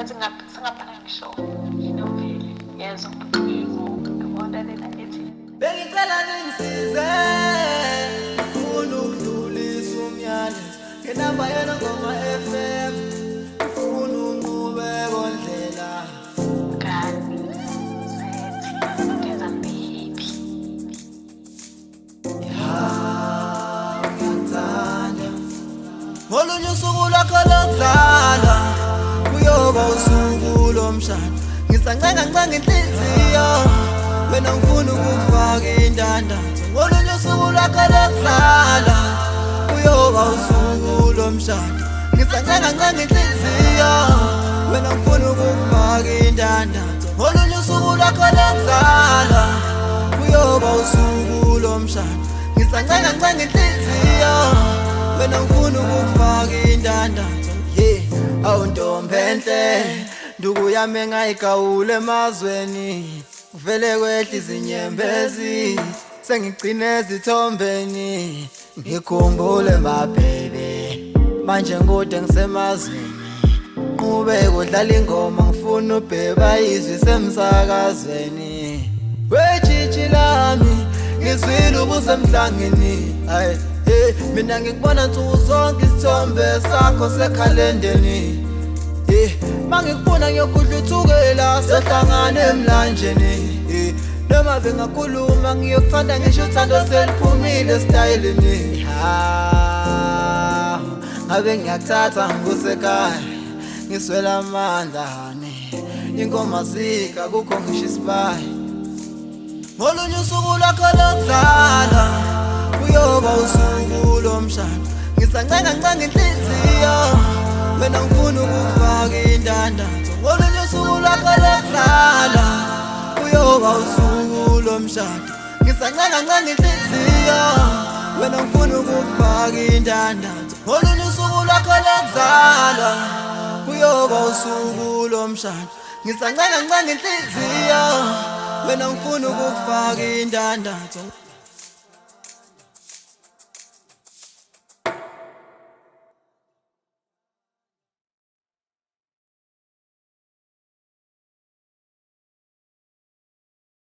singabhala ngisho inoveli yezwa ubuciko ngibona lena ethi bengicela ningisize ufuna ukudlulisa umyalezo ngenamba yena ngoma FM ufuna unqubeko ndlela kani sethi ngeza baby ngiyathanda ngolunye usuku lwakho lokuzala kuyoba usuku lomshado ngisancenga inhliziyo wena ngifuna ukufaka indandatho ngolunye usuku lwakho lokuzala kuyoba usuku lomshado ngisancenga inhliziyo wena ngifuna ukufaka indandatho ngolunye usuku lwakho lokuzala kuyoba usuku lomshado ngisancenga inhliziyo wena ngifuna ukufaka indandatho awuntombi enhle nduku yami engayigawule emazweni uvele kwehla izinyembezi sengigcine ezithombeni ngikhumbule my baby manje ngode ngisemazweni qhubeka udlala ingoma ngifuna ubheba izwi semsakazweni wejiji lami ngizwile ubusemhlangeni hayi mina ngikubona nsuku zonke isithombe sakho sekhalendeni mangikubona ngiyokudluthukela sehlangane emlanjeni noma bengakhuluma ngiyokuthanda ngisho uthando seliphumile stylini ngabe ngiyakuthatha ngikusekhaya ngiswela amandla ingoma zika kukho ngisho isibayi ngolunye usuku lwakho lokuzala kuyoba usuku lomshado ngisancenga inhliziyo wena ngifuna ukufaka indandatho ngolunye usuku lwakho lokuzala kuyoba usuku lomshado ngisancenga inhliziyo wena ngifuna ukufaka indandatho ngolunye usuku lwakho lokuzala kuyoba usuku lomshado ngisancenga inhliziyo wena ngifuna ukufaka indandatho